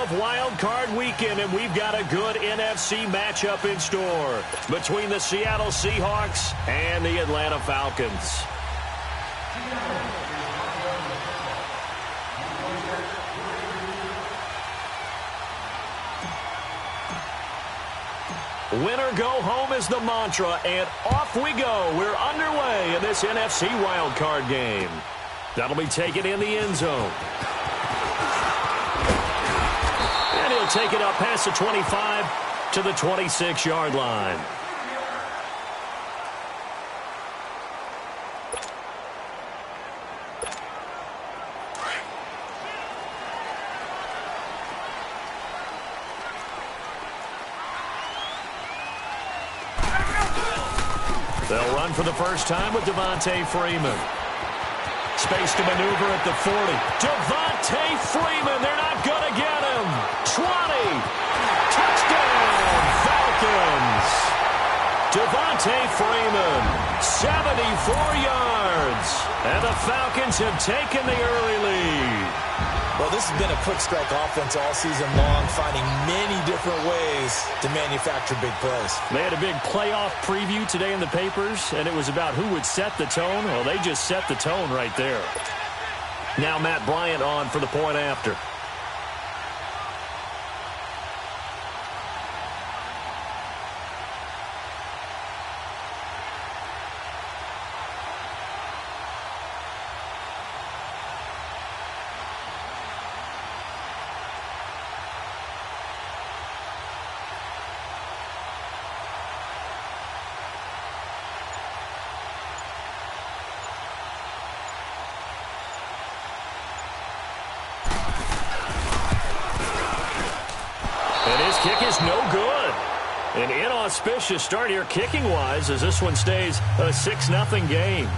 of Wild Card Weekend, and we've got a good NFC matchup in store between the Seattle Seahawks and the Atlanta Falcons. Winner go home is the mantra, and off we go. We're underway in this NFC wildcard game. That'll be taken in the end zone. And he'll take it up past the 25 to the 26-yard line. They'll run for the first time with Devontae Freeman. Space to maneuver at the 40. Devontae Freeman, they're not going to get him. 20. Touchdown, Falcons. Devontae Freeman, 74 yards. And the Falcons have taken the early lead. Well, this has been a quick strike offense all season long, finding many different ways to manufacture big plays. They had a big playoff preview today in the papers, and it was about who would set the tone. Well, they just set the tone right there. Now Matt Bryant on for the point after. Kick is no good. An inauspicious start here kicking-wise as this one stays a 6-0 game.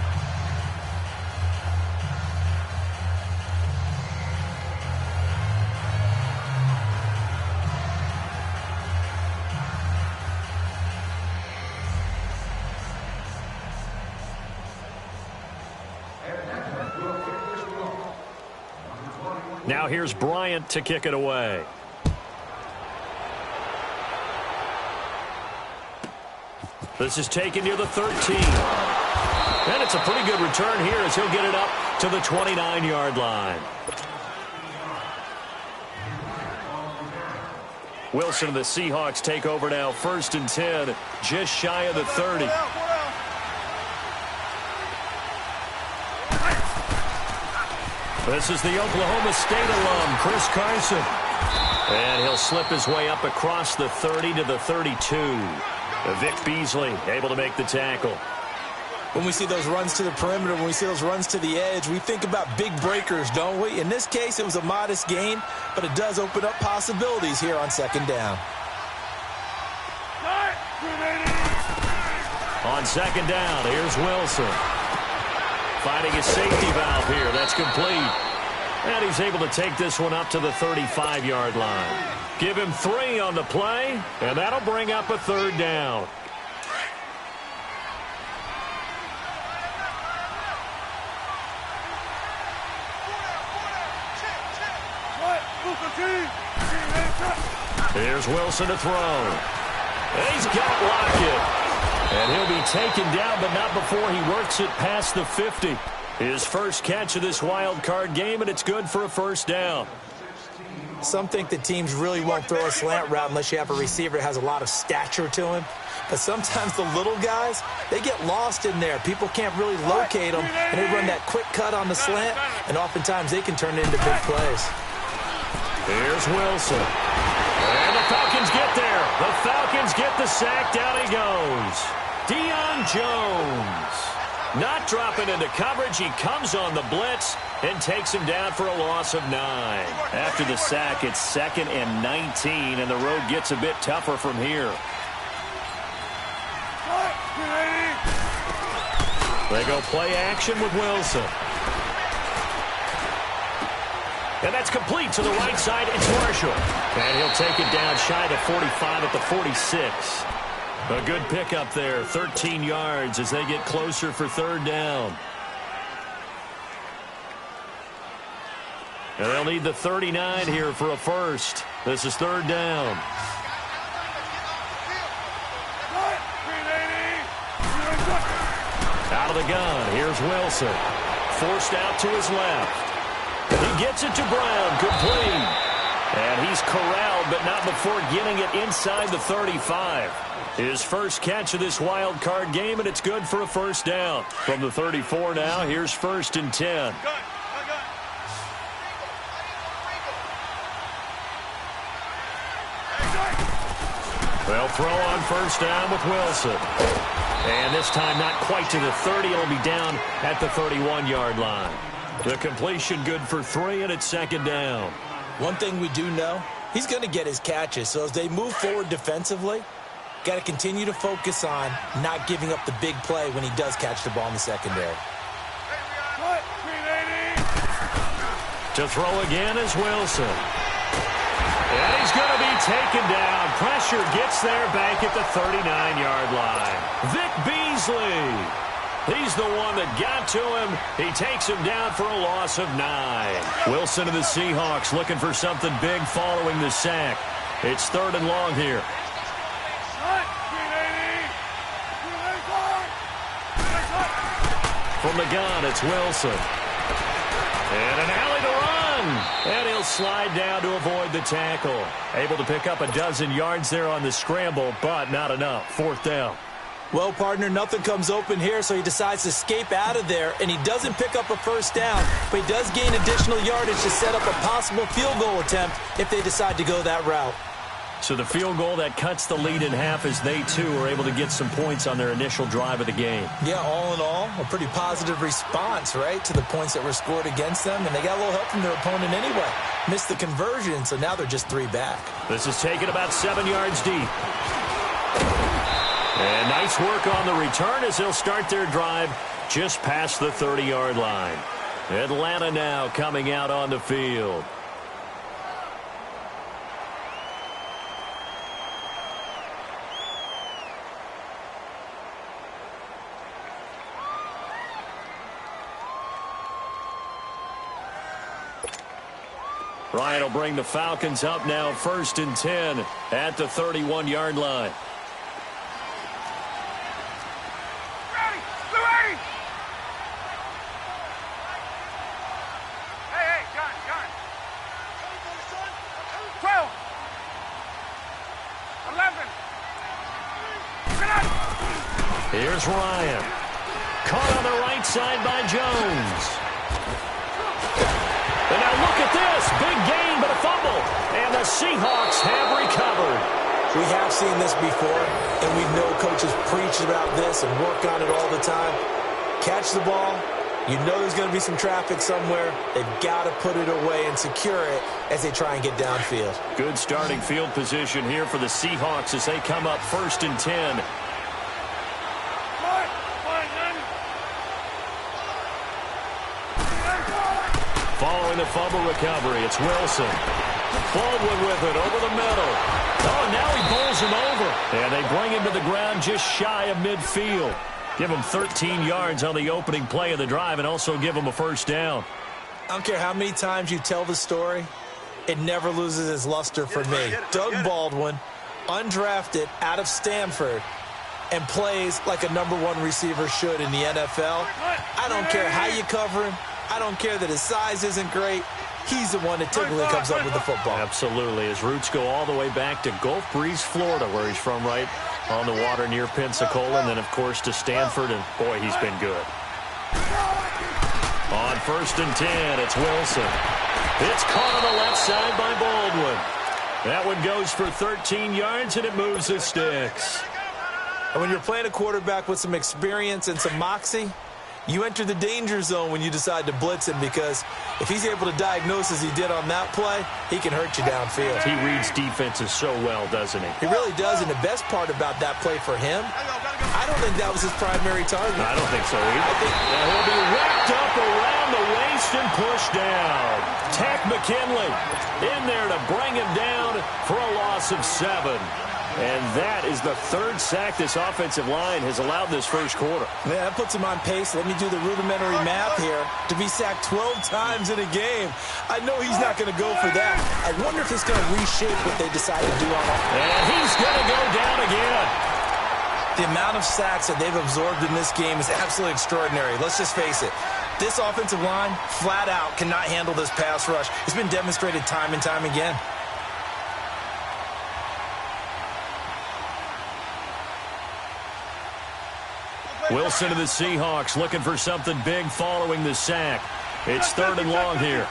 Now here's Bryant to kick it away. This is taken near the 13. And it's a pretty good return here as he'll get it up to the 29-yard line. Wilson and the Seahawks take over now, 1st and 10, just shy of the 30. This is the Oklahoma State alum, Chris Carson. And he'll slip his way up across the 30 to the 32. Vic Beasley able to make the tackle. When we see those runs to the perimeter, when we see those runs to the edge, we think about big breakers, don't we? In this case, it was a modest gain, but it does open up possibilities here on 2nd down. On 2nd down, here's Wilson. Finding his safety valve here. That's complete. And he's able to take this one up to the 35-yard line. Give him 3 on the play, and that'll bring up a 3rd down. Here's Wilson to throw. And he's got Lockett. And he'll be taken down, but not before he works it past the 50. His first catch of this wild card game, and it's good for a 1st down. Some think that teams really won't throw a slant route unless you have a receiver that has a lot of stature to him. But sometimes the little guys, they get lost in there. People can't really locate them, and they run that quick cut on the slant, and oftentimes they can turn it into big plays. Here's Wilson. And the Falcons get there. The Falcons get the sack. Down he goes. Deion Jones. Not dropping into coverage. He comes on the blitz and takes him down for a loss of 9. After the sack, it's 2nd and 19, and the road gets a bit tougher from here. They go play action with Wilson. And that's complete to the right side. It's Marshall. And he'll take it down shy to 45 at the 46. A good pickup there, 13 yards as they get closer for 3rd down. And they'll need the 39 here for a first. This is third down. Out of the gun, here's Wilson. Forced out to his left. He gets it to Brown, complete. And he's corralled, but not before getting it inside the 35. His first catch of this wild card game, and it's good for a first down. From the 34 now, here's first and 10. They'll throw on first down with Wilson. And this time not quite to the 30. It'll be down at the 31-yard line. The completion good for 3, and it's second down. One thing we do know, he's going to get his catches. So as they move forward defensively, got to continue to focus on not giving up the big play when he does catch the ball in the secondary. To throw again is Wilson. And he's going to be taken down. Pressure gets there back at the 39-yard line. Vic Beasley. He's the one that got to him. He takes him down for a loss of 9. Wilson and the Seahawks looking for something big following the sack. It's third and long here. From the gun, it's Wilson. And an alley to run. And he'll slide down to avoid the tackle. Able to pick up a dozen yards there on the scramble, but not enough. Fourth down. Well, partner, nothing comes open here, so he decides to escape out of there, and he doesn't pick up a first down, but he does gain additional yardage to set up a possible field goal attempt if they decide to go that route. So the field goal that cuts the lead in half as they, too, are able to get some points on their initial drive of the game. Yeah, all in all, a pretty positive response, right, to the points that were scored against them, and they got a little help from their opponent anyway. Missed the conversion, so now they're just 3 back. This is taken about 7 yards deep. And nice work on the return as they'll start their drive just past the 30-yard line. Atlanta now coming out on the field. Ryan will bring the Falcons up now, first and 10 at the 31-yard line. Here's Ryan. Caught on the right side by Jones. And now look at this. Big gain, but a fumble. And the Seahawks have recovered. We have seen this before, and we know coaches preach about this and work on it all the time. Catch the ball. You know there's going to be some traffic somewhere. They've got to put it away and secure it as they try and get downfield. Good starting field position here for the Seahawks as they come up first and 10. Following the fumble recovery, it's Wilson. Baldwin with it over the middle. Oh, now he bowls him over. And they bring him to the ground just shy of midfield. Give him 13 yards on the opening play of the drive and also give him a first down. I don't care how many times you tell the story, it never loses its luster for me. Doug Baldwin, undrafted out of Stanford, and plays like a #1 receiver should in the NFL. I don't care how you cover him. I don't care that his size isn't great. He's the one that typically comes up with the football. Absolutely. His roots go all the way back to Gulf Breeze, Florida, where he's from, right on the water near Pensacola, and then, of course, to Stanford, and, boy, he's been good. On first and 10, it's Wilson. It's caught on the left side by Baldwin. That one goes for 13 yards, and it moves the sticks. And when you're playing a quarterback with some experience and some moxie, you enter the danger zone when you decide to blitz him, because if he's able to diagnose as he did on that play, he can hurt you downfield. He reads defenses so well, doesn't he? He really does, and the best part about that play for him, I don't think that was his primary target. I don't think so either. I think he'll be wrapped up around the waist and pushed down. Takk McKinley in there to bring him down for a loss of 7. And that is the third sack this offensive line has allowed this first quarter. Man, that puts him on pace. Let me do the rudimentary math here. To be sacked 12 times in a game, I know he's not going to go for that. I wonder if it's going to reshape what they decide to do on offense. And he's going to go down again. The amount of sacks that they've absorbed in this game is absolutely extraordinary. Let's just face it. This offensive line, flat out, cannot handle this pass rush. It's been demonstrated time and time again. Wilson of the Seahawks looking for something big following the sack. It's 3rd and long here.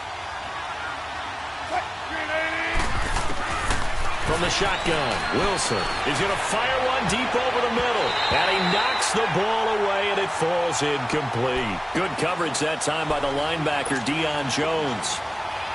From the shotgun, Wilson is going to fire one deep over the middle. And he knocks the ball away, and it falls incomplete. Good coverage that time by the linebacker, Deion Jones.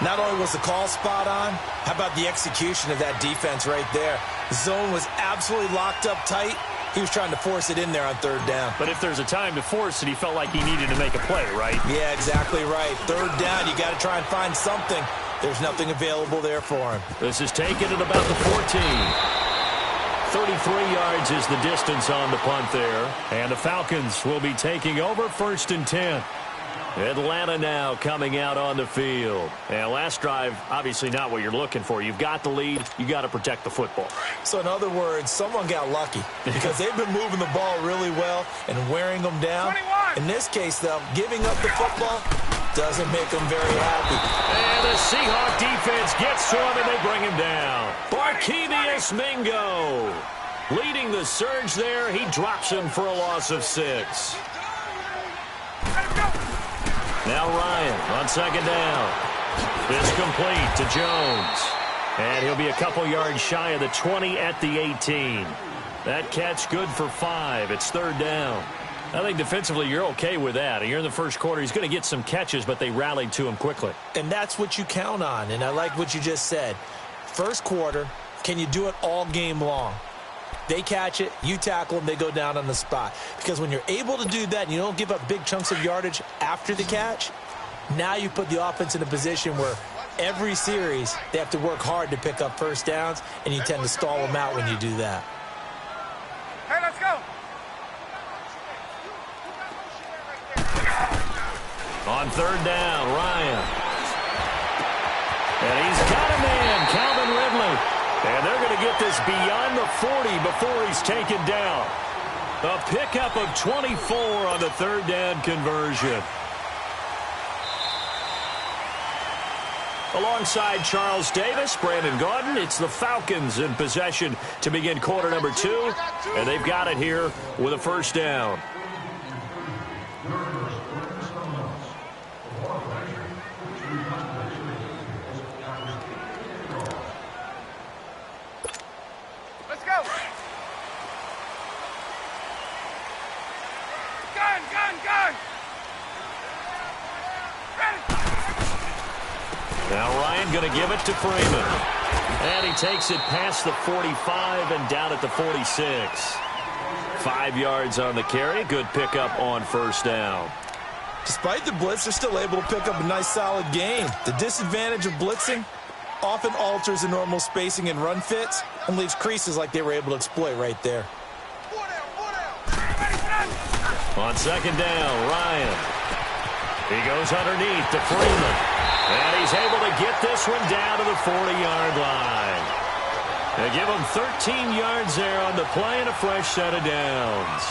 Not only was the call spot on, how about the execution of that defense right there? The zone was absolutely locked up tight. He was trying to force it in there on 3rd down. But if there's a time to force it, he felt like he needed to make a play, right? Yeah, exactly right. 3rd down, you got to try and find something. There's nothing available there for him. This is taken at about the 14. 33 yards is the distance on the punt there. And the Falcons will be taking over 1st and 10. Atlanta now coming out on the field. And last drive, obviously not what you're looking for. You've got the lead. You got to protect the football. So in other words, someone got lucky because they've been moving the ball really well and wearing them down. 21. In this case, though, giving up the football doesn't make them very happy. And the Seahawk defense gets to him and they bring him down. Barkevious Mingo leading the surge there. He drops him for a loss of 6. Now Ryan on 2nd down. This complete to Jones. And he'll be a couple yards shy of the 20 at the 18. That catch good for 5. It's 3rd down. I think defensively you're okay with that. You're in the first quarter. He's going to get some catches, but they rallied to him quickly. And that's what you count on. And I like what you just said. First quarter, can you do it all game long? They catch it, you tackle them, they go down on the spot. Because when you're able to do that and you don't give up big chunks of yardage after the catch, now you put the offense in a position where every series they have to work hard to pick up 1st downs, and you tend to stall them out when you do that. Hey, let's go. On 3rd down, Ryan. And he's got a man, Calvin Ridley. And they're going to get this beyond the 40 before he's taken down. A pickup of 24 on the 3rd down conversion. Alongside Charles Davis, Brandon Gaudin, it's the Falcons in possession to begin quarter number 2. And they've got it here with a 1st down. Now Ryan going to give it to Freeman. And he takes it past the 45 and down at the 46. 5 yards on the carry. Good pickup on 1st down. Despite the blitz, they're still able to pick up a nice solid gain. The disadvantage of blitzing often alters the normal spacing and run fits and leaves creases like they were able to exploit right there. On 2nd down, Ryan. He goes underneath to Freeman. And he's able to get this one down to the 40-yard line. They give him 13 yards there on the play and a fresh set of downs.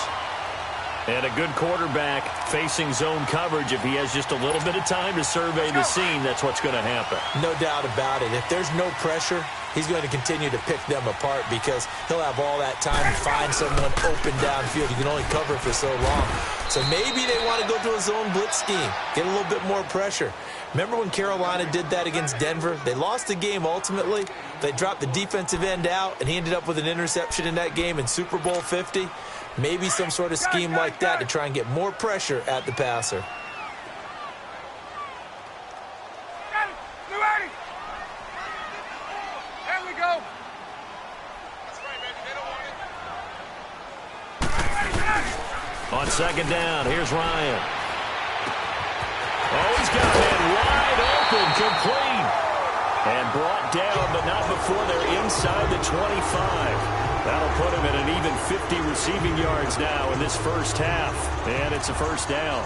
And a good quarterback facing zone coverage. If he has just a little bit of time to survey the scene, that's what's going to happen. No doubt about it. If there's no pressure, he's going to continue to pick them apart because he'll have all that time to find someone open downfield. You can only cover for so long. So maybe they want to go to a zone blitz scheme, get a little bit more pressure. Remember when Carolina did that against Denver? They lost the game ultimately. They dropped the defensive end out, and he ended up with an interception in that game in Super Bowl 50. Maybe some sort of scheme like that to try and get more pressure at the passer. There we go. On 2nd down, here's Ryan. Oh, he's got that wide open, complete. And brought down, but not before they're inside the 25. That'll put him at an even 50 receiving yards now in this first half. And it's a first down.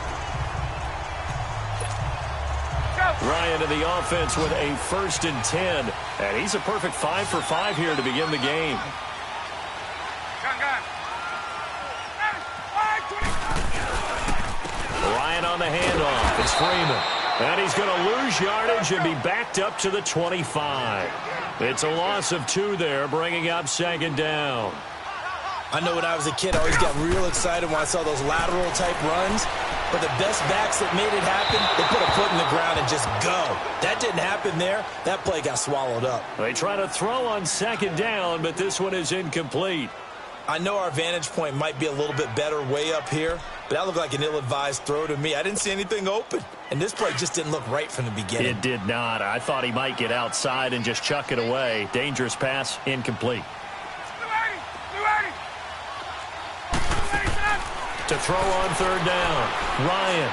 Ryan in the offense with a 1st and 10. And he's a perfect 5 for 5 here to begin the game. Ryan on the handoff. It's Freeman. And he's going to lose yardage and be backed up to the 25. It's a loss of 2 there, bringing up 2nd down. I know when I was a kid, I always got real excited when I saw those lateral-type runs. But the best backs that made it happen, they put a foot in the ground and just go. That didn't happen there. That play got swallowed up. They try to throw on 2nd down, but this one is incomplete. I know our vantage point might be a little bit better way up here, but that looked like an ill-advised throw to me. I didn't see anything open, and this play just didn't look right from the beginning. It did not. I thought he might get outside and just chuck it away. Dangerous pass, incomplete. To throw on 3rd down, Ryan.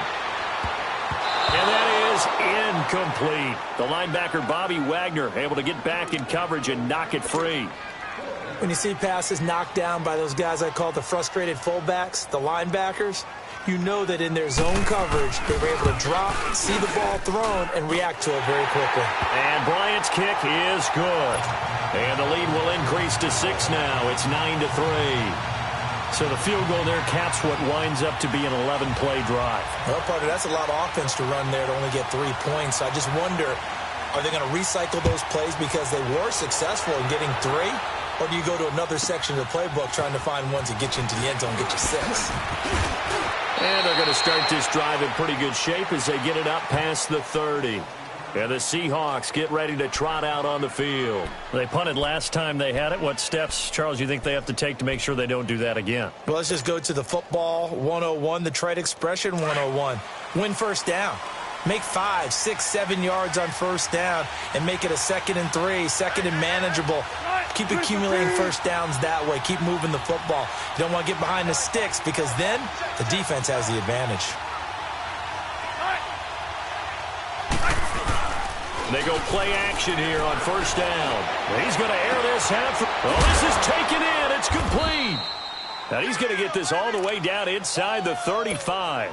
And that is incomplete. The linebacker, Bobby Wagner, able to get back in coverage and knock it free. When you see passes knocked down by those guys I call the frustrated fullbacks, the linebackers, you know that in their zone coverage, they were able to drop, see the ball thrown, and react to it very quickly. And Bryant's kick is good. And the lead will increase to 6 now. It's 9-3. So the field goal there caps what winds up to be an 11-play drive. Well, partner, that's a lot of offense to run there to only get 3 points. I just wonder, are they going to recycle those plays because they were successful in getting 3? Or do you go to another section of the playbook trying to find ones that get you into the end zone and get you 6? And they're going to start this drive in pretty good shape as they get it up past the 30. And the Seahawks get ready to trot out on the field. They punted last time they had it. What steps, Charles, you think they have to take to make sure they don't do that again? Well, let's just go to the football 101, the trade expression 101. Win first down. Make 5, 6, 7 yards on first down and make it a 2nd and 3, 2nd and manageable. Keep accumulating first downs that way. Keep moving the football. You don't want to get behind the sticks because then the defense has the advantage. They go play action here on first down. He's going to air this out. Oh, this is taken in. It's complete. Now he's going to get this all the way down inside the 35.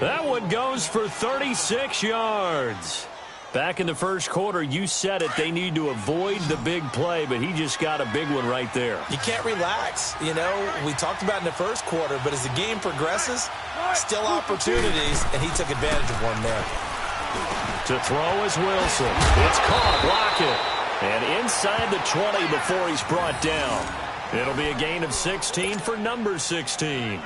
That one goes for 36 yards. Back in the first quarter, you said it, they need to avoid the big play, but he just got a big one right there. You can't relax. You know, we talked about in the first quarter, but as the game progresses, still opportunities, and he took advantage of one there. To throw is Wilson. It's caught. Block it. And inside the 20 before he's brought down. It'll be a gain of 16 for number 16.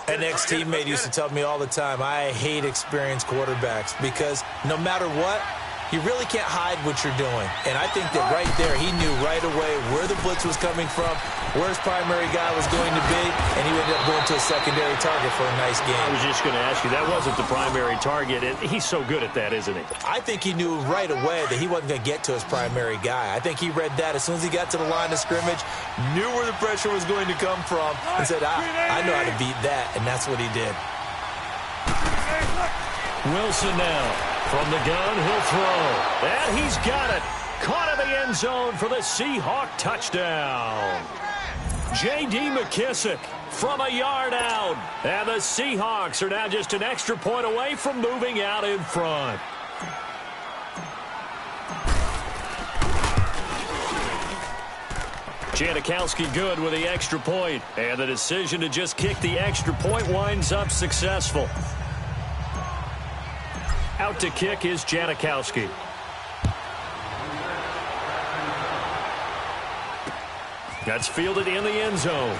An ex-teammate used to tell me all the time, I hate experienced quarterbacks because no matter what, you really can't hide what you're doing. And I think that right there, he knew right away where the blitz was coming from, where his primary guy was going to be, and he ended up going to a secondary target for a nice game. I was just going to ask you, that wasn't the primary target. He's so good at that, isn't he? I think he knew right away that he wasn't going to get to his primary guy. I think he read that as soon as he got to the line of scrimmage, knew where the pressure was going to come from, and said, I know how to beat that, and that's what he did. Wilson now. From the gun, he'll throw. And he's got it. Caught in the end zone for the Seahawk touchdown. J.D. McKissick from a yard out. And the Seahawks are now just an extra point away from moving out in front. Janikowski good with the extra point. And the decision to just kick the extra point winds up successful. Out to kick is Janikowski. That's fielded in the end zone.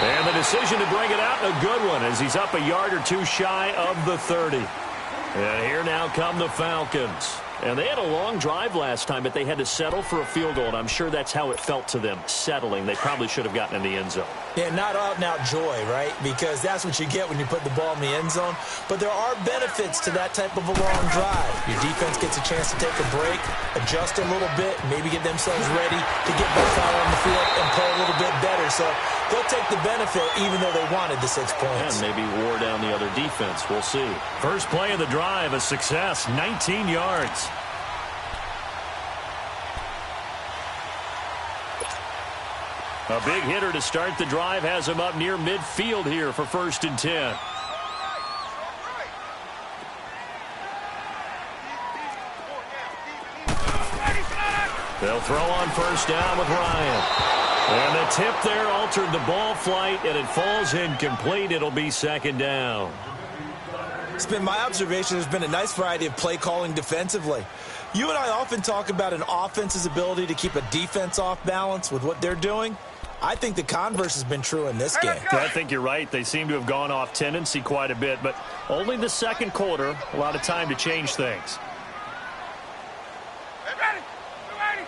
And the decision to bring it out, a good one, as he's up a yard or two shy of the 30. And here now come the Falcons. And they had a long drive last time, but they had to settle for a field goal, and I'm sure that's how it felt to them, settling. They probably should have gotten in the end zone. Yeah, not out-and-out joy, right? Because that's what you get when you put the ball in the end zone. But there are benefits to that type of a long drive. Your defense gets a chance to take a break, adjust a little bit, maybe get themselves ready to get back out on the field and play a little bit better. So they'll take the benefit even though they wanted the 6 points. And maybe wore down the other defense. We'll see. First play of the drive, a success, 19 yards. A big hitter to start the drive has him up near midfield here for 1st and 10. They'll throw on 1st down with Ryan. And the tip there altered the ball flight, and it falls incomplete. It'll be 2nd down. It's been my observation there's been a nice variety of play calling defensively. You and I often talk about an offense's ability to keep a defense off balance with what they're doing. I think the converse has been true in this game. I think you're right. They seem to have gone off tendency quite a bit, but only the 2nd quarter, a lot of time to change things. Ready? Ready?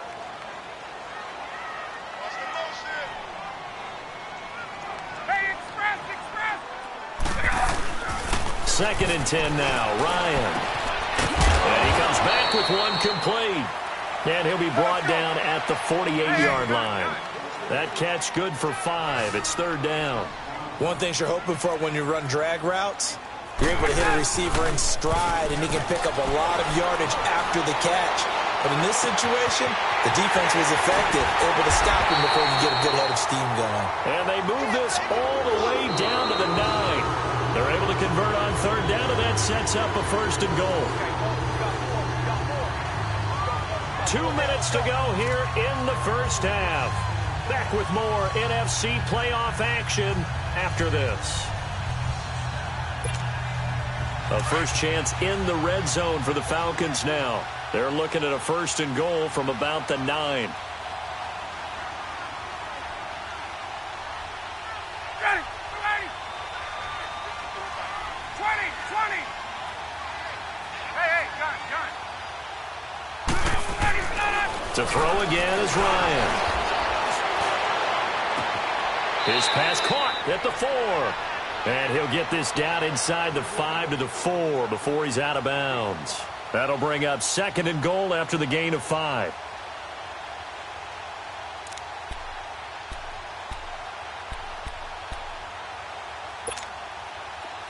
2nd and 10 now. Ryan. And he comes back with one complete. And he'll be brought down at the 48-yard line. That catch good for 5. It's 3rd down. One thing you're hoping for when you run drag routes, you're able to hit a receiver in stride, and he can pick up a lot of yardage after the catch. But in this situation, the defense was effective, able to stop him before you get a good head of steam going. And they move this all the way down to the 9. They're able to convert on 3rd down, and that sets up a 1st and goal. 2 minutes to go here in the 1st half. Back with more NFC playoff action after this. A first chance in the red zone for the Falcons now. They're looking at a 1st and goal from about the 9. Ready, ready. 20. Hey, gun. To throw again is Ryan. His pass caught at the 4. And he'll get this down inside the 5 to the 4 before he's out of bounds. That'll bring up 2nd and goal after the gain of 5.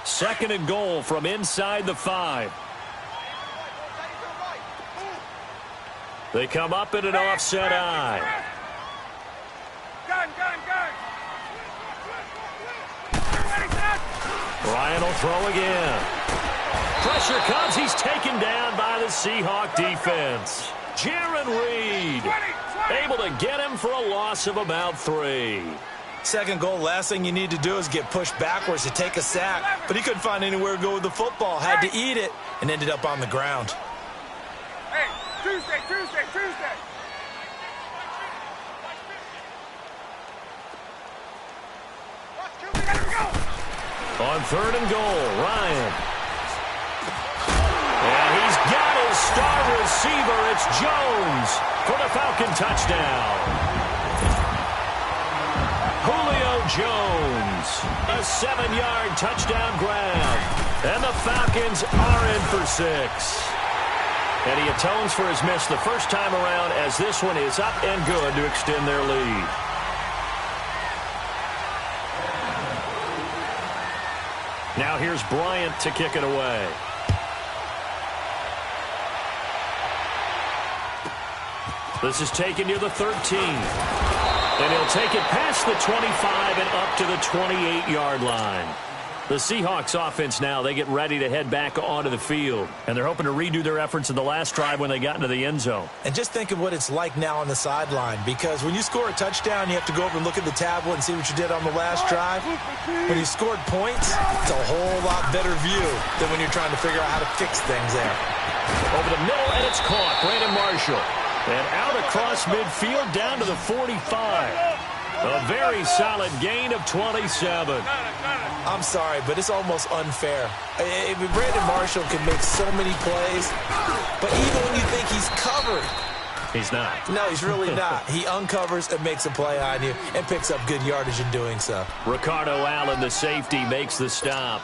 Second and goal from inside the 5. They come up in an offset eye. Gun. Ryan will throw again. Pressure comes. He's taken down by the Seahawk defense. Jarran Reed able to get him for a loss of about 3. 2nd goal, last thing you need to do is get pushed backwards to take a sack. But he couldn't find anywhere to go with the football. Had to eat it and ended up on the ground. Hey, Tuesday. On 3rd and goal, Ryan. And he's got his star receiver. It's Jones for the Falcon touchdown. Julio Jones, a 7-yard touchdown grab. And the Falcons are in for 6. And he atones for his miss the first time around as this one is up and good to extend their lead. Now here's Bryant to kick it away. This is taken near the 13. And he'll take it past the 25 and up to the 28-yard line. The Seahawks offense now, they get ready to head back onto the field. And they're hoping to redo their efforts in the last drive when they got into the end zone. And just think of what it's like now on the sideline. Because when you score a touchdown, you have to go over and look at the tablet and see what you did on the last drive. When you scored points, it's a whole lot better view than when you're trying to figure out how to fix things there. Over the middle, and it's caught. Brandon Marshall. And out across midfield down to the 45. A very solid gain of 27. I'm sorry, but it's almost unfair. Brandon Marshall can make so many plays, but even when you think he's covered, he's not. No, he's really not. He uncovers and makes a play on you and picks up good yardage in doing so. Ricardo Allen, the safety, makes the stop.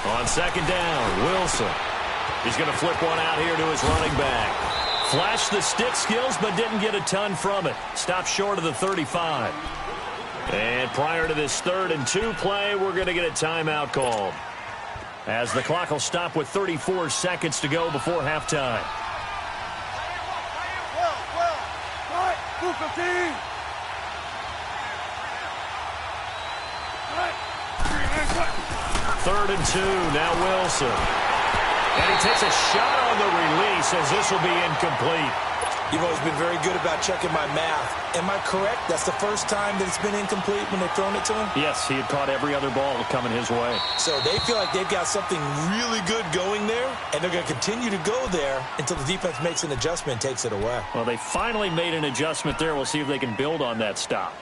On 2nd down, Wilson. He's going to flip one out here to his running back. Flashed the stick skills, but didn't get a ton from it. Stopped short of the 35. And prior to this 3rd and 2 play, we're going to get a timeout called, as the clock will stop with 34 seconds to go before halftime. Third and 2, now Wilson. And he takes a shot on the release as this will be incomplete. You've always been very good about checking my math. Am I correct? That's the first time that it's been incomplete when they've thrown it to him? Yes, he had caught every other ball coming his way. So they feel like they've got something really good going there, and they're going to continue to go there until the defense makes an adjustment and takes it away. Well, they finally made an adjustment there. We'll see if they can build on that stop.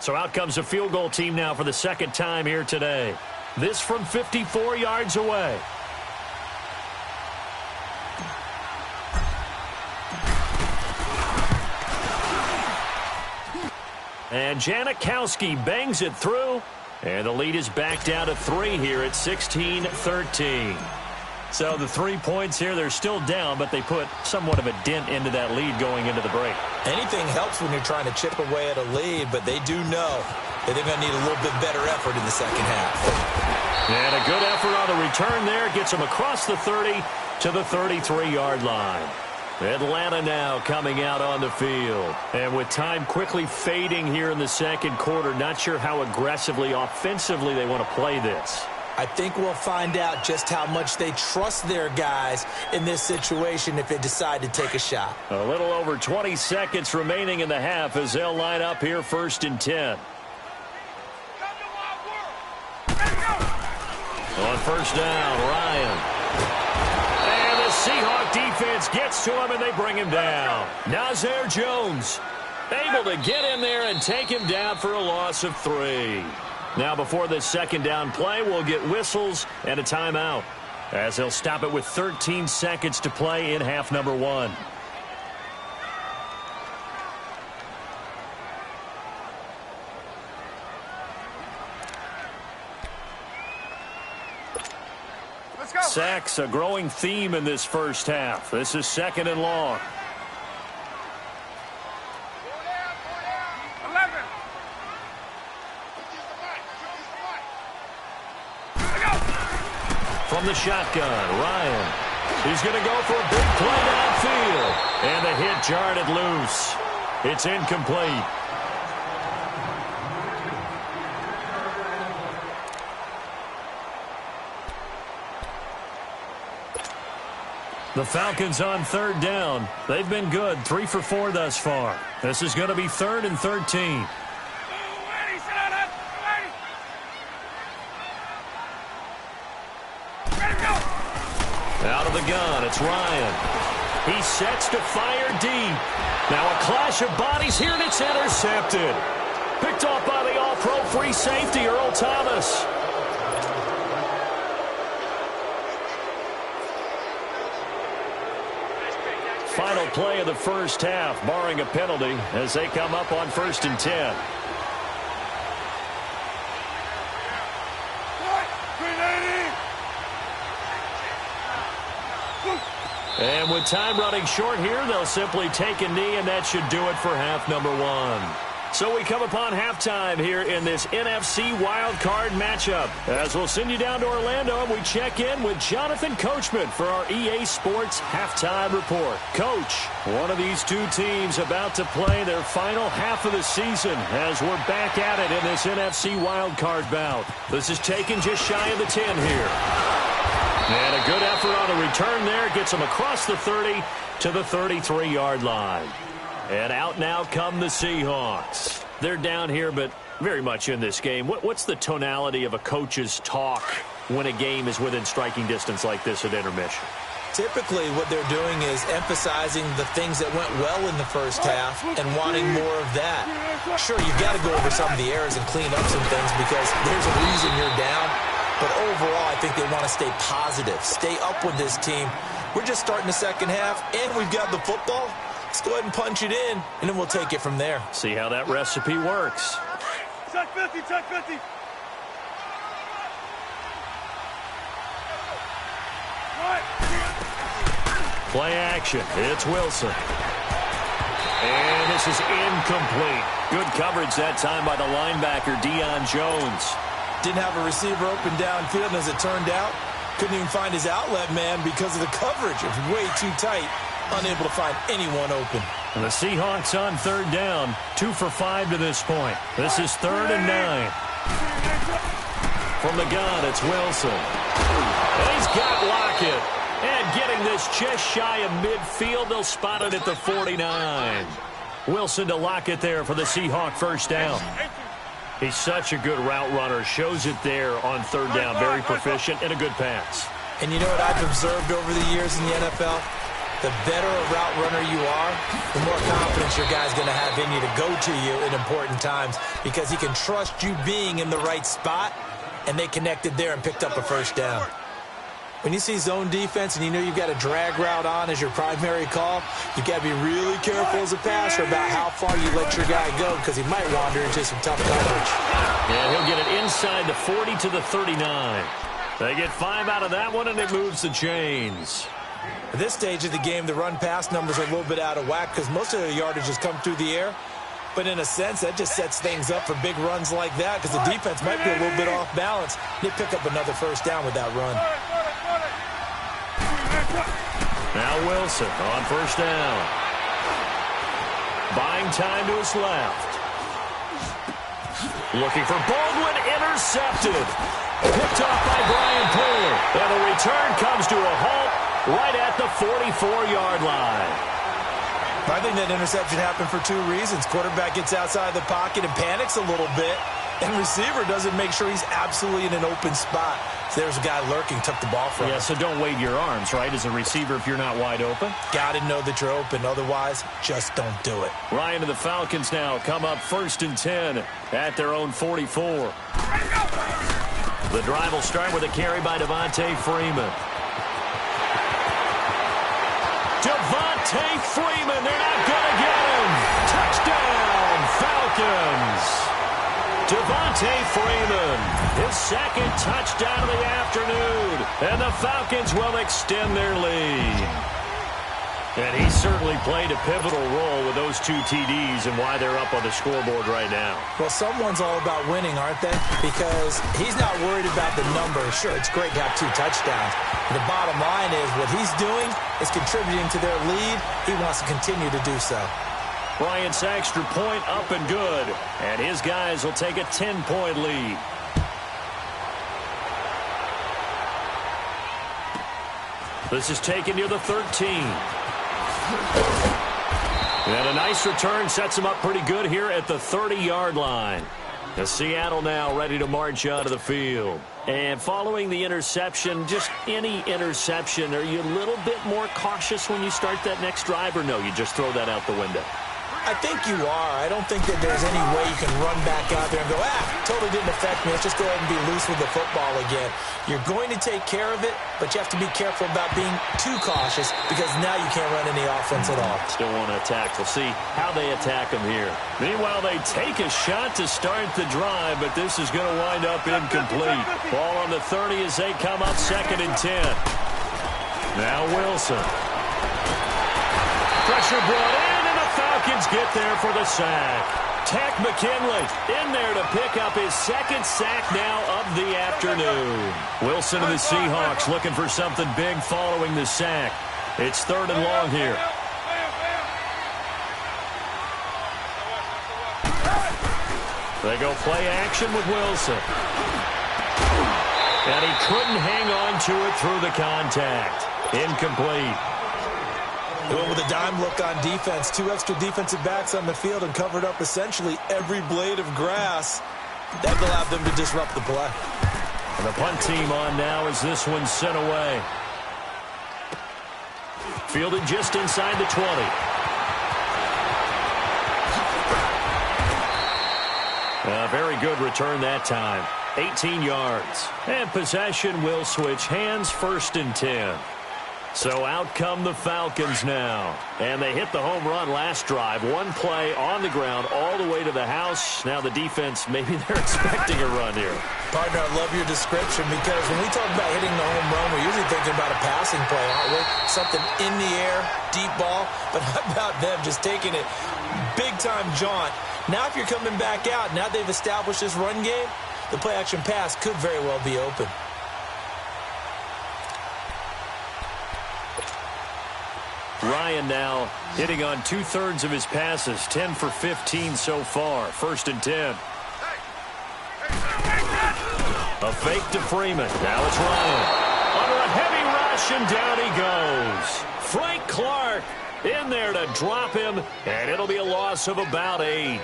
So out comes a field goal team now for the second time here today. This from 54 yards away. And Janikowski bangs it through. And the lead is back down to 3 here at 16-13. So the 3 points here, they're still down, but they put somewhat of a dent into that lead going into the break. Anything helps when you're trying to chip away at a lead, but they do know that they're going to need a little bit better effort in the second half. And a good effort on the return there gets them across the 30 to the 33-yard line. Atlanta now coming out on the field. And with time quickly fading here in the second quarter, not sure how aggressively, offensively they want to play this. I think we'll find out just how much they trust their guys in this situation if they decide to take a shot. A little over 20 seconds remaining in the half as they'll line up here 1st and 10. On 1st down, Ryan. And the Seahawk defense gets to him and they bring him down. Nazir Jones able to get in there and take him down for a loss of 3. Now before this second down play, we'll get whistles and a timeout, as they'll stop it with 13 seconds to play in half number 1. Let's go. Sacks, a growing theme in this first half. This is 2nd and long. 11. From the shotgun, Ryan. He's going to go for a big play downfield. And the hit jarred it loose. It's incomplete. The Falcons on 3rd down. They've been good, 3 for 4 thus far. This is going to be 3rd and 13. Out of the gun, it's Ryan. He sets to fire deep. Now a clash of bodies here, and it's intercepted. Picked off by the all-pro free safety, Earl Thomas. Final play of the first half, barring a penalty, as they come up on 1st and 10. And with time running short here, they'll simply take a knee, and that should do it for half number 1. So we come upon halftime here in this NFC wildcard matchup, as we'll send you down to Orlando and we check in with Jonathan Coachman for our EA Sports Halftime Report. Coach, one of these two teams about to play their final half of the season as we're back at it in this NFC wildcard bout. This is taken just shy of the 10 here. And a good effort on the return there gets them across the 30 to the 33-yard line. And out now come the Seahawks. They're down here, but very much in this game. What's the tonality of a coach's talk when a game is within striking distance like this at intermission? Typically, what they're doing is emphasizing the things that went well in the first half and wanting more of that. Sure, you've got to go over some of the errors and clean up some things because there's a reason you're down. But overall, I think they want to stay positive, stay up with this team. We're just starting the second half, and we've got the football. Let's go ahead and punch it in, and then we'll take it from there. See how that recipe works. Check 50, check 50. Play action. It's Wilson. And this is incomplete. Good coverage that time by the linebacker, Deion Jones. Didn't have a receiver open downfield, and as it turned out, couldn't even find his outlet man because of the coverage. It was way too tight, unable to find anyone open. And the Seahawks on third down, 2 for 5 to this point. This is 3rd and 9. From the gun, it's Wilson. And he's got Lockett. And getting this just shy of midfield, they'll spot it at the 49. Wilson to Lockett there for the Seahawk first down. He's such a good route runner. Shows it there on third down. Very proficient and a good pass. And you know what I've observed over the years in the NFL? The better a route runner you are, the more confidence your guy's going to have in you to go to you in important times because he can trust you being in the right spot, and they connected there and picked up a first down. When you see zone defense and you know you've got a drag route on as your primary call, you've got to be really careful as a passer about how far you let your guy go because he might wander into some tough coverage. And he'll get it inside the 40 to the 39. They get 5 out of that one, and it moves the chains. At this stage of the game, the run-pass numbers are a little bit out of whack because most of the yardage has come through the air. But in a sense, that just sets things up for big runs like that because the defense might be a little bit off balance. They pick up another first down with that run. Now Wilson on first down. Buying time to his left. Looking for Baldwin, intercepted. Picked off by Brian Poole. And the return comes to a halt right at the 44-yard line. I think that interception happened for 2 reasons. Quarterback gets outside the pocket and panics a little bit, and receiver doesn't make sure he's absolutely in an open spot. So there's a guy lurking, took the ball from him. Yeah, so don't wave your arms, right, as a receiver if you're not wide open. Got to know that you're open. Otherwise, just don't do it. Ryan and the Falcons now come up 1st and 10 at their own 44. The drive will start with a carry by Devontae Freeman. Devontae Freeman, they're not going to get him. Touchdown, Falcons. Devontae Freeman, his 2nd touchdown of the afternoon. And the Falcons will extend their lead. And he certainly played a pivotal role with those 2 TDs and why they're up on the scoreboard right now. Well, someone's all about winning, aren't they? Because he's not worried about the numbers. Sure, it's great to have 2 touchdowns. But the bottom line is what he's doing is contributing to their lead. He wants to continue to do so. Bryant's extra point up and good. And his guys will take a 10-point lead. This is taken near the 13. And a nice return sets him up pretty good here at the 30-yard line. The Seattle now ready to march out of the field. And following the interception, just any interception, are you a little bit more cautious when you start that next drive, or no, you just throw that out the window? I think you are. I don't think that there's any way you can run back out there and go, totally didn't affect me. Let's just go ahead and be loose with the football again. You're going to take care of it, but you have to be careful about being too cautious because now you can't run any offense at all. Still want to attack. We'll see how they attack them here. Meanwhile, they take a shot to start the drive, but this is going to wind up incomplete. Ball on the 30 as they come up 2nd and 10. Now Wilson. Pressure brought in. Falcons get there for the sack. Takk McKinley in there to pick up his 2nd sack now of the afternoon. Wilson and the Seahawks looking for something big following the sack. It's 3rd and long here. They go play action with Wilson. And he couldn't hang on to it through the contact. Incomplete. They went with a dime look on defense. 2 extra defensive backs on the field and covered up essentially every blade of grass. That allowed them to disrupt the play. And the punt team on now as this one's sent away. Fielded just inside the 20. A very good return that time. 18 yards. And possession will switch hands, 1st and 10. So out come the Falcons now. And they hit the home run last drive. One play on the ground all the way to the house. Now the defense, maybe they're expecting a run here. Partner, I love your description because when we talk about hitting the home run, we're usually thinking about a passing play, aren't we? Something in the air, deep ball. But how about them just taking it big-time jaunt? Now if you're coming back out, now they've established this run game, the play-action pass could very well be open. Ryan now hitting on 2/3 of his passes, 10 for 15 so far. 1st and 10. A fake to Freeman. Now it's Ryan. Under a heavy rush, and down he goes. Frank Clark in there to drop him, and it'll be a loss of about 8.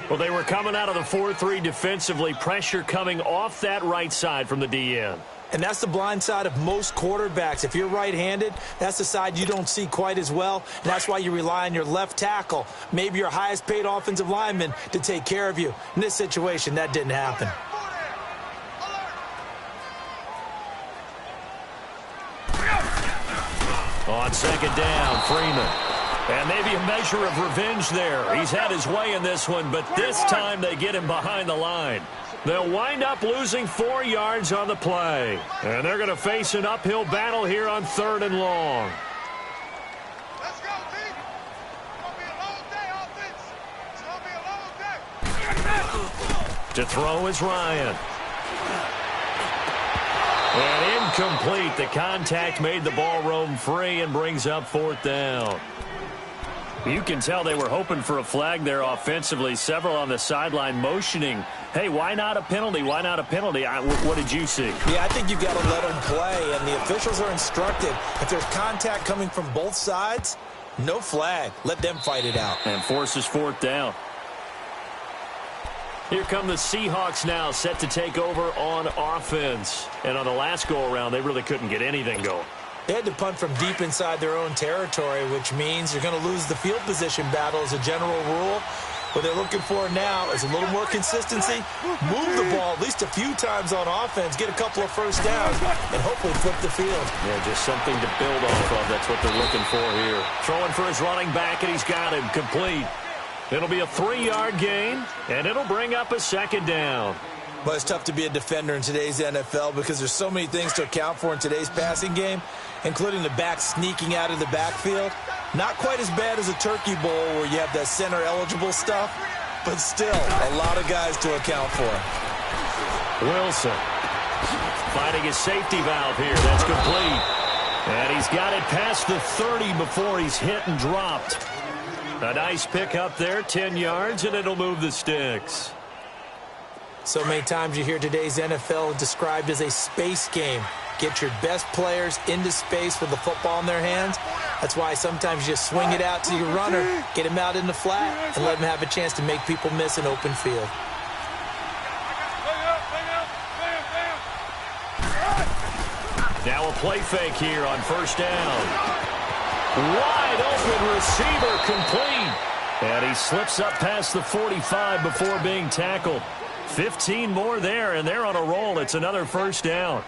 Well, they were coming out of the 4-3 defensively. Pressure coming off that right side from the DN. And that's the blind side of most quarterbacks. If you're right-handed, that's the side you don't see quite as well. And that's why you rely on your left tackle, maybe your highest-paid offensive lineman, to take care of you. In this situation, that didn't happen. On 2nd down, Freeman. And maybe a measure of revenge there. He's had his way in this one, but this time they get him behind the line. They'll wind up losing 4 yards on the play. And they're going to face an uphill battle here on 3rd and long. Let's go, team. It's going to be a long day, offense. It's going to be a long day. To throw is Ryan. And incomplete. The contact made the ball roam free and brings up 4th down. You can tell they were hoping for a flag there offensively. Several on the sideline motioning, hey, why not a penalty? Why not a penalty? What did you see? Yeah, I think you've got to let them play, and the officials are instructed. If there's contact coming from both sides, no flag. Let them fight it out. And forces 4th down. Here come the Seahawks now, set to take over on offense. And on the last go-around, they really couldn't get anything going. They had to punt from deep inside their own territory, which means you're going to lose the field position battle as a general rule. What they're looking for now is a little more consistency, move the ball at least a few times on offense, get a couple of first downs, and hopefully flip the field. Yeah, just something to build off of. That's what they're looking for here. Throwing for his running back, and he's got him complete. It'll be a 3-yard gain, and it'll bring up a 2nd down. But it's tough to be a defender in today's NFL because there's so many things to account for in today's passing game, including the back sneaking out of the backfield. Not quite as bad as a turkey bowl where you have that center-eligible stuff, but still a lot of guys to account for. Wilson finding his safety valve here. That's complete. And he's got it past the 30 before he's hit and dropped. A nice pick up there, 10 yards, and it'll move the sticks. So many times you hear today's NFL described as a space game. Get your best players into space with the football in their hands. That's why sometimes you just swing it out to your runner, get him out in the flat, and let him have a chance to make people miss an open field. Now a play fake here on 1st down. Wide open receiver complete. And he slips up past the 45 before being tackled. 15 more there, and they're on a roll. It's another 1st down.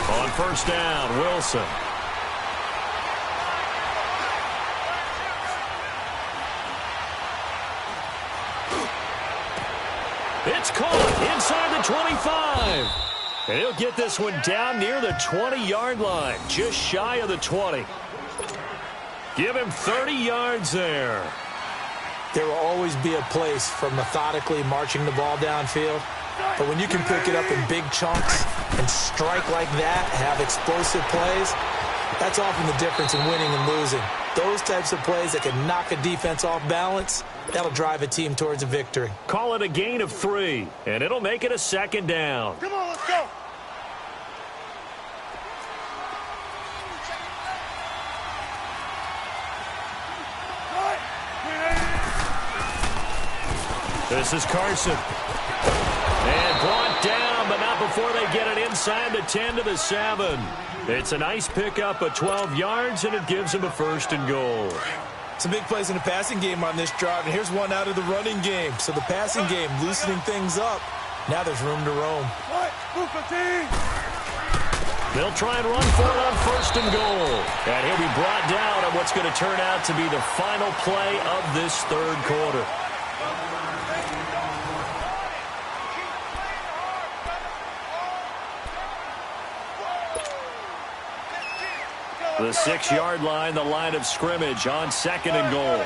On 1st down, Wilson. It's caught inside the 25. And he'll get this one down near the 20-yard line, just shy of the 20. Give him 30 yards there. There will always be a place for methodically marching the ball downfield. But when you can pick it up in big chunks and strike like that, have explosive plays, that's often the difference in winning and losing. Those types of plays that can knock a defense off balance, that'll drive a team towards a victory. Call it a gain of 3, and it'll make it a 2nd down. Come on, let's go. This is Carson. And brought down, but not before they get it inside the 10 to the 7. It's a nice pickup of 12 yards, and it gives them a 1st and goal. Some big plays in the passing game on this drive, and here's one out of the running game. So the passing game loosening things up. Now there's room to roam. They'll try and run for it on 1st and goal. And he'll be brought down on what's going to turn out to be the final play of this 3rd quarter. The 6-yard line, the line of scrimmage on 2nd and goal.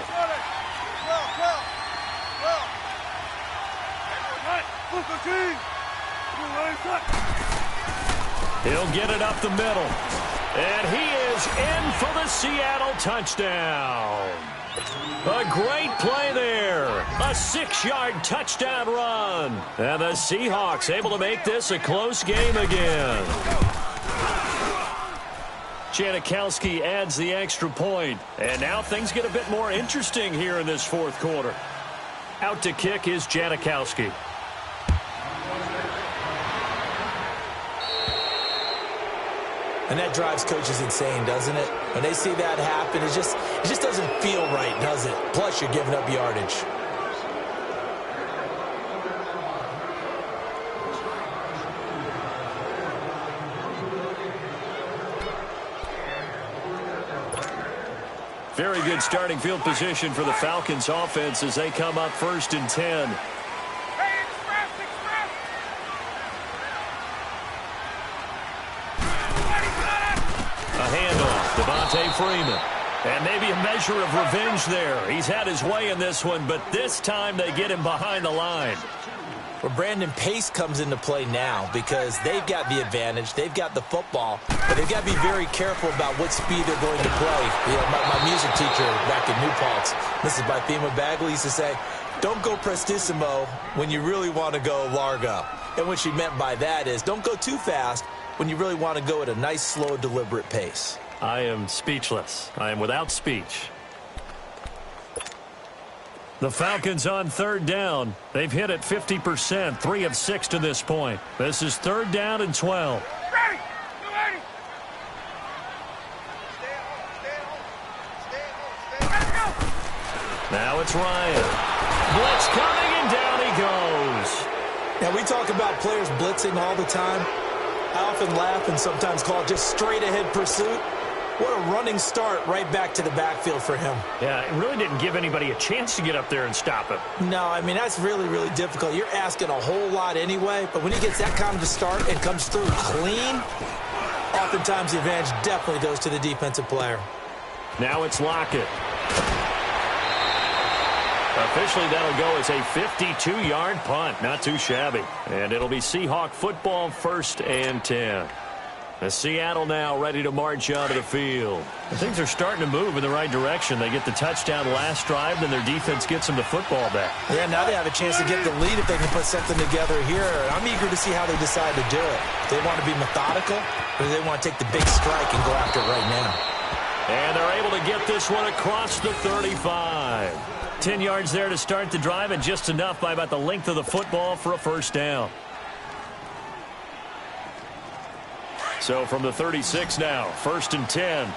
He'll get it up the middle. And he is in for the Seattle touchdown. A great play there. A 6-yard touchdown run. And the Seahawks able to make this a close game again. Janikowski adds the extra point. And now things get a bit more interesting here in this 4th quarter. Out to kick is Janikowski. And that drives coaches insane, doesn't it? When they see that happen, it just doesn't feel right, does it? Plus, you're giving up yardage. Very good starting field position for the Falcons offense as they come up 1st and 10. A handoff, Devontae Freeman. And maybe a measure of revenge there. He's had his way in this one, but this time they get him behind the line. Well, Brandon, pace comes into play now because they've got the advantage. They've got the football, but they've got to be very careful about what speed they're going to play. You know, my music teacher back in New Paltz, Mrs. Bythema Bagley, used to say, don't go prestissimo when you really want to go largo. And what she meant by that is don't go too fast when you really want to go at a nice, slow, deliberate pace. I am speechless. I am without speech. The Falcons on 3rd down. They've hit it 50%, 3 of 6 to this point. This is 3rd down and 12. Ready! Ready! Now it's Ryan. Blitz coming, and down he goes. Now, we talk about players blitzing all the time. I often laugh and sometimes call it just straight-ahead pursuit. What a running start right back to the backfield for him. Yeah, it really didn't give anybody a chance to get up there and stop him. No, I mean, that's really, really difficult. You're asking a whole lot anyway, but when he gets that kind of a start and comes through clean, oftentimes the advantage definitely goes to the defensive player. Now it's Lockett. Officially, that'll go as a 52-yard punt. Not too shabby. And it'll be Seahawk football, 1st and 10. Seattle now ready to march out of the field. And things are starting to move in the right direction. They get the touchdown last drive, then their defense gets them the football back. Yeah, now they have a chance to get the lead if they can put something together here. I'm eager to see how they decide to do it. Do they want to be methodical, or do they want to take the big strike and go after it right now? And they're able to get this one across the 35. 10 yards there to start the drive, and just enough by about the length of the football for a 1st down. So from the 36 now, 1st and 10.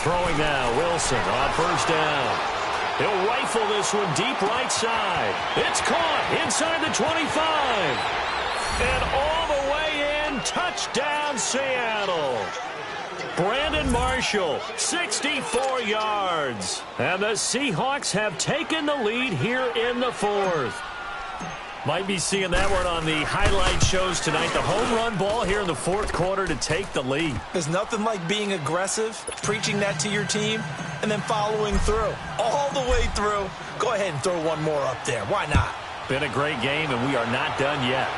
Throwing now, Wilson on 1st down. He'll rifle this one deep right side. It's caught inside the 25. And all the way in, touchdown Seattle. Brandon Marshall, 64 yards. And the Seahawks have taken the lead here in the 4th. Might be seeing that one on the highlight shows tonight. The home run ball here in the 4th quarter to take the lead. There's nothing like being aggressive, preaching that to your team, and then following through. All the way through. Go ahead and throw one more up there. Why not? Been a great game, and we are not done yet.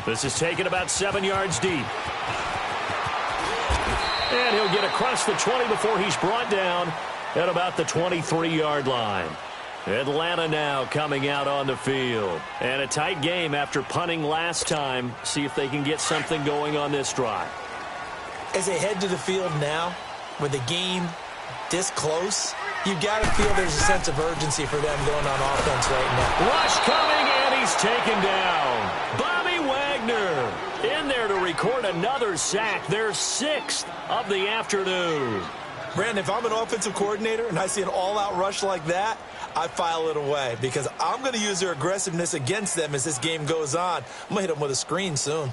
This is taken about 7 yards deep. And he'll get across the 20 before he's brought down at about the 23-yard line. Atlanta now coming out on the field. And a tight game after punting last time. See if they can get something going on this drive. As they head to the field now, with the game this close, You got to feel there's a sense of urgency for them going on offense right now. Rush coming, and he's taken down. Bobby Wagner in there to record another sack, their 6th of the afternoon. Brandon, if I'm an offensive coordinator and I see an all-out rush like that, I file it away because I'm going to use their aggressiveness against them as this game goes on. I'm going to hit them with a screen soon.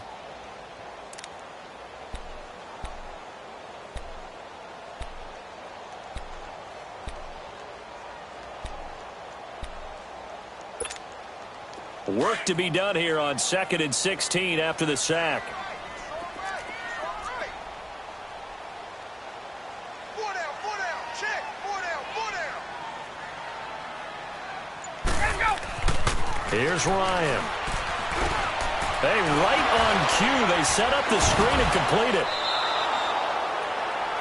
Work to be done here on 2nd and 16 after the sack. Here's Ryan. Hey, right on cue, they set up the screen and complete it.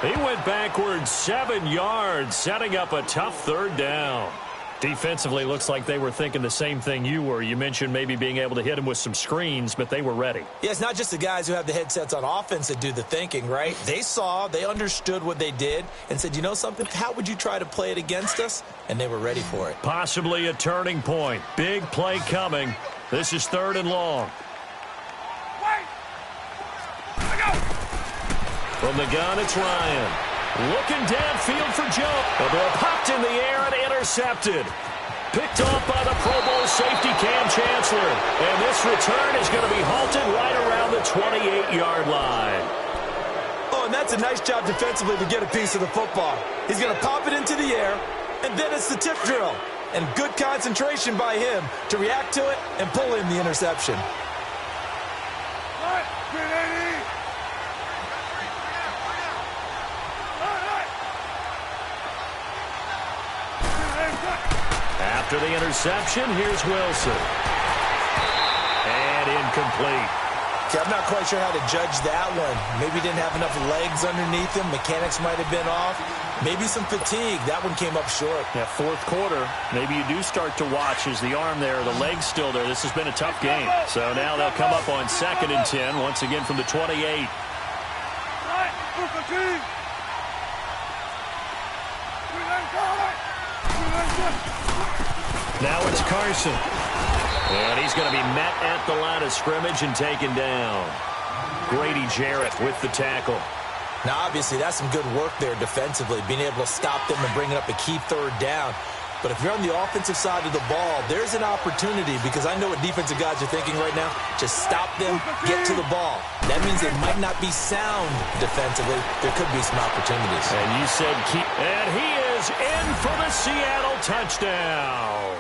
He went backwards 7 yards, setting up a tough 3rd down. Defensively, looks like they were thinking the same thing you were. You mentioned maybe being able to hit him with some screens, but they were ready. Yeah, it's not just the guys who have the headsets on offense that do the thinking, right? They saw, they understood what they did, and said, you know something, how would you try to play it against us? And they were ready for it. Possibly a turning point. Big play coming. This is 3rd and long. From the gun, it's Ryan. Looking downfield for Joe. The ball popped in the air and intercepted. Picked off by the Pro Bowl safety Cam Chancellor. And this return is going to be halted right around the 28-yard line. Oh, and that's a nice job defensively to get a piece of the football. He's going to pop it into the air, and then it's the tip drill. And good concentration by him to react to it and pull in the interception. After the interception, here's Wilson. And incomplete. Okay, I'm not quite sure how to judge that one. Maybe didn't have enough legs underneath him. Mechanics might have been off. Maybe some fatigue. That one came up short. Yeah, 4th quarter, maybe you do start to watch as the arm there, the leg's still there. This has been a tough game. So now they'll come up on 2nd and 10, once again from the 28. Now it's Carson. And he's going to be met at the line of scrimmage and taken down. Grady Jarrett with the tackle. Now, obviously, that's some good work there defensively, being able to stop them and bringing up a key 3rd down. But if you're on the offensive side of the ball, there's an opportunity because I know what defensive guys are thinking right now. Just stop them, get to the ball. That means they might not be sound defensively. There could be some opportunities. And you said keep. And he is in for the Seattle touchdown.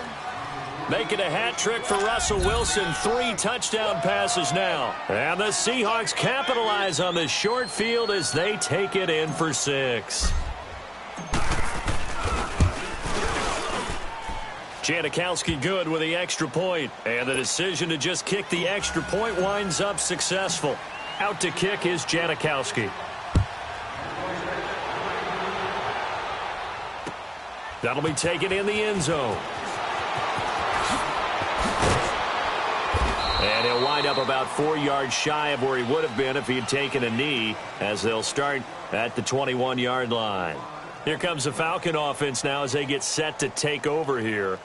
Making a hat trick for Russell Wilson. 3 touchdown passes now. And the Seahawks capitalize on the short field as they take it in for 6. Janikowski good with the extra point. And the decision to just kick the extra point winds up successful. Out to kick is Janikowski. That'll be taken in the end zone. And he'll wind up about 4 yards shy of where he would have been if he had taken a knee, as they'll start at the 21-yard line. Here comes the Falcon offense now as they get set to take over here.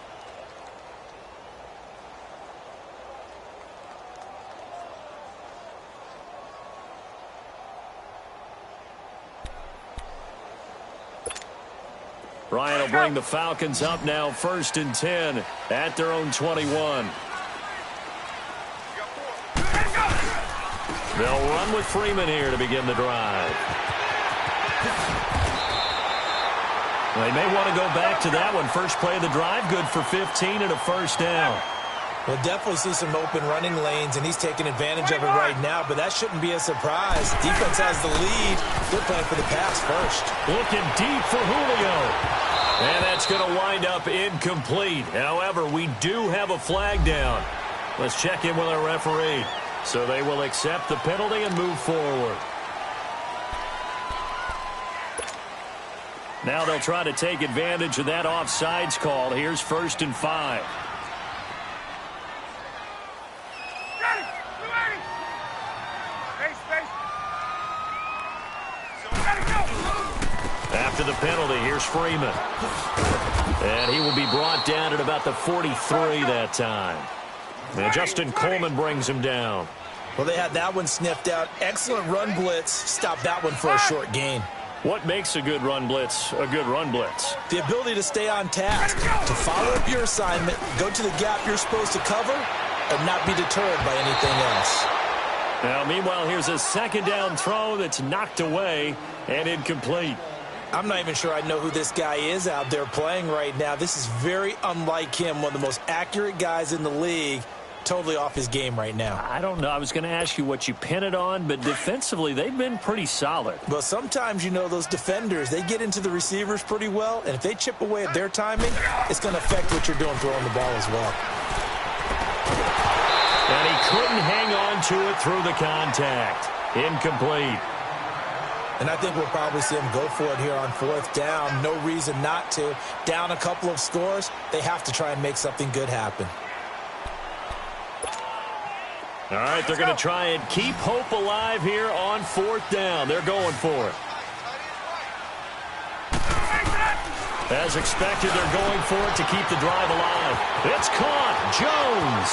Ryan will bring the Falcons up now 1st and 10 at their own 21. They'll run with Freeman here to begin the drive. They may want to go back to that one. First play of the drive, good for 15 and a 1st down. We'll definitely see some open running lanes, and he's taking advantage of it right now, but that shouldn't be a surprise. Defense has the lead. They're playing for the pass first. Looking deep for Julio. And that's going to wind up incomplete. However, we do have a flag down. Let's check in with our referee. So they will accept the penalty and move forward. Now they'll try to take advantage of that offsides call. Here's 1st and 5. After the penalty, here's Freeman. And he will be brought down at about the 43 that time. And Justin Coleman brings him down. Well, they had that one sniffed out. Excellent run blitz. Stop that one for a short gain. What makes a good run blitz a good run blitz? The ability to stay on task, to follow up your assignment, go to the gap you're supposed to cover, and not be deterred by anything else. Now, meanwhile, here's a second down throw that's knocked away and incomplete. I'm not even sure I know who this guy is out there playing right now. This is very unlike him, one of the most accurate guys in the league. Totally off his game right now. I don't know. I was going to ask you what you pin it on, but defensively, they've been pretty solid. Well, sometimes, you know, those defenders, they get into the receivers pretty well, and if they chip away at their timing, it's going to affect what you're doing throwing the ball as well. And he couldn't hang on to it through the contact. Incomplete. And I think we'll probably see him go for it here on fourth down. No reason not to. Down a couple of scores, they have to try and make something good happen. All right, they're going to try and keep hope alive here on fourth down. They're going for it. As expected, they're going for it to keep the drive alive. It's caught. Jones.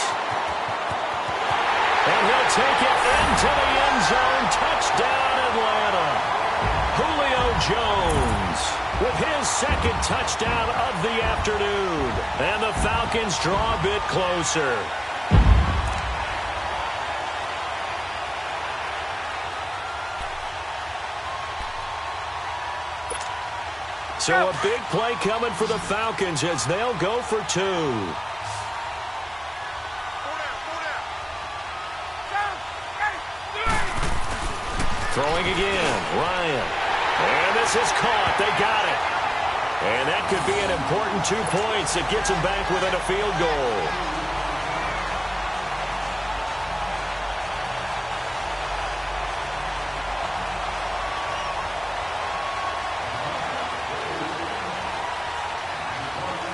And he'll take it into the end zone. Touchdown, Atlanta. Julio Jones with his second touchdown of the afternoon. And the Falcons draw a bit closer. So a big play coming for the Falcons as they'll go for two. Throwing again, Ryan. And this is caught. They got it. And that could be an important 2 points. It gets them back within a field goal.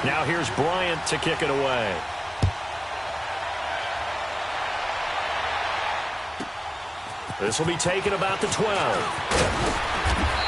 Now here's Bryant to kick it away. This will be taken about the 12.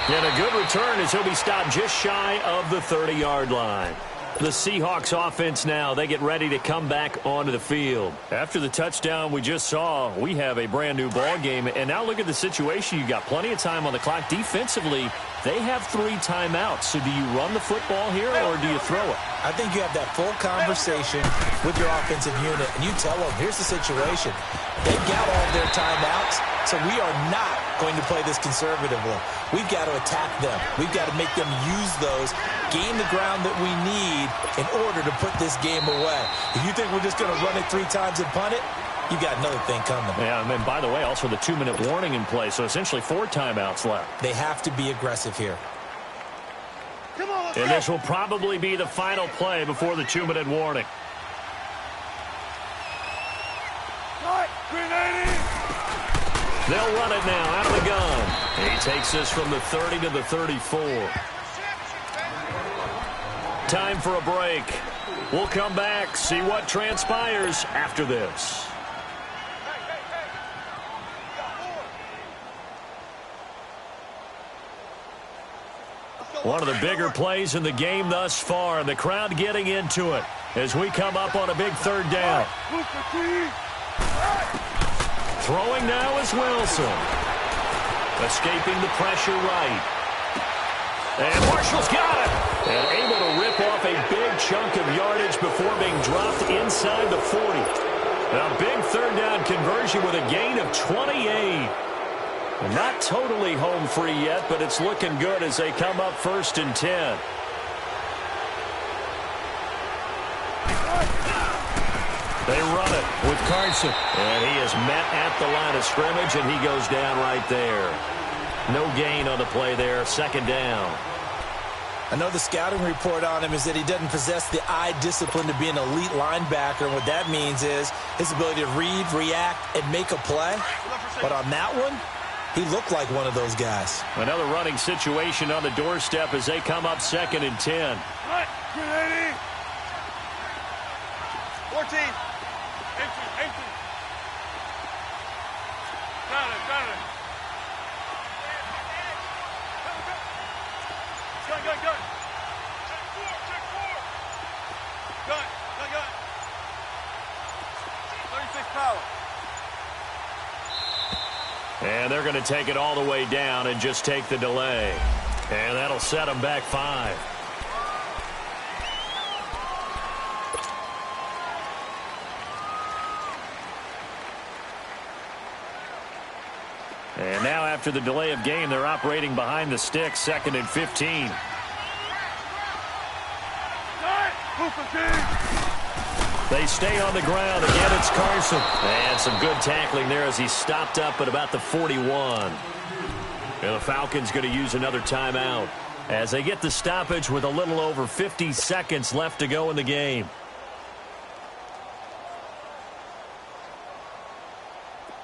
And a good return as he'll be stopped just shy of the 30-yard line. The Seahawks offense now, they get ready to come back onto the field. After the touchdown we just saw, we have a brand new ball game. And now look at the situation. You got plenty of time on the clock. Defensively, they have 3 timeouts. So do you run the football here or do you throw it? I think you have that full conversation with your offensive unit, and you tell them, here's the situation. They've got all their timeouts, so we are not going to play this conservatively. We've got to attack them. We've got to make them use those, gain the ground that we need in order to put this game away. If you think we're just going to run it 3 times and punt it, you got another thing coming. Yeah, and by the way, also the 2-minute warning in play, so essentially 4 timeouts left. They have to be aggressive here. And this will probably be the final play before the 2-minute warning. They'll run it now out of the gun. He takes this from the 30 to the 34. Time for a break. We'll come back, see what transpires after this. One of the bigger plays in the game thus far, and the crowd getting into it as we come up on a big 3rd down. Throwing now is Wilson. Escaping the pressure right. And Marshall's got it. And able to rip off a big chunk of yardage before being dropped inside the 40. A big 3rd down conversion with a gain of 28. Not totally home free yet, but it's looking good as they come up 1st and 10. They run it with Carson. And he is met at the line of scrimmage, and he goes down right there. No gain on the play there. 2nd down. I know the scouting report on him is that he doesn't possess the eye discipline to be an elite linebacker. And what that means is his ability to read, react, and make a play. But on that one, he looked like one of those guys. Another running situation on the doorstep as they come up 2nd and 10. 14. Empty. Got it. Go. gun. Check four. Gun. 36 power. And they're going to take it all the way down and just take the delay. And that'll set them back 5. And now after the delay of game, they're operating behind the sticks, 2nd and 15. They stay on the ground. Again, it's Carson. And some good tackling there as he stopped up at about the 41. And the Falcons going to use another timeout as they get the stoppage with a little over 50 seconds left to go in the game.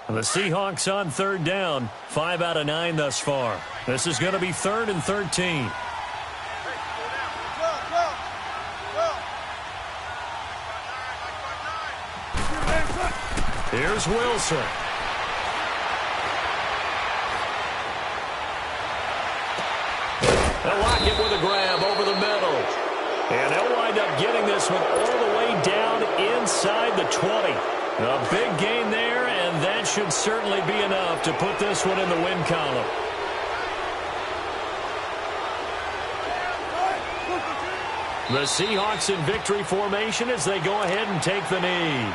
The Seahawks on 3rd down, 5 out of 9 thus far. This is going to be 3rd and 13. Here's Wilson. They'll lock it with a grab over the middle. And they'll wind up getting this one all the way down inside the 20. A big gain there, and that should certainly be enough to put this one in the win column. The Seahawks in victory formation as they go ahead and take the knee.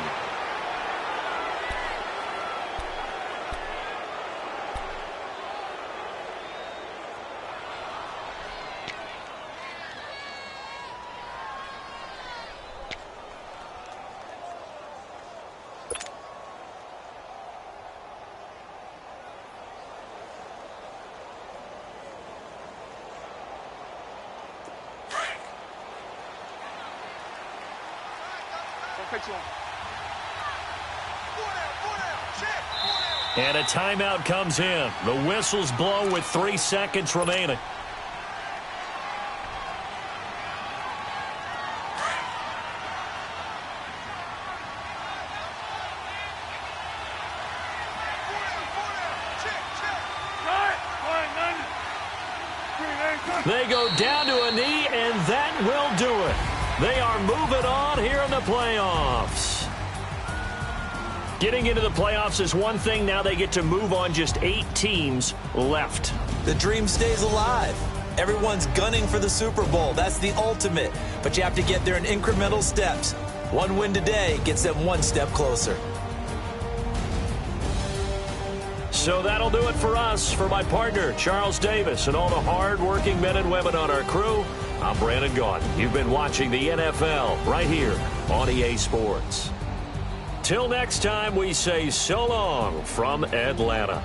And a timeout comes in. The whistles blow with 3 seconds remaining. They go down to a knee, and that will do it. They are moving on here in the playoffs. Getting into the playoffs is one thing. Now they get to move on. Just 8 teams left. The dream stays alive. Everyone's gunning for the Super Bowl. That's the ultimate. But you have to get there in incremental steps. One win today gets them 1 step closer. So that'll do it for us. For my partner, Charles Davis, and all the hard-working men and women on our crew, I'm Brandon Gaudin. You've been watching the NFL right here on EA Sports. Till next time, we say so long from Atlanta.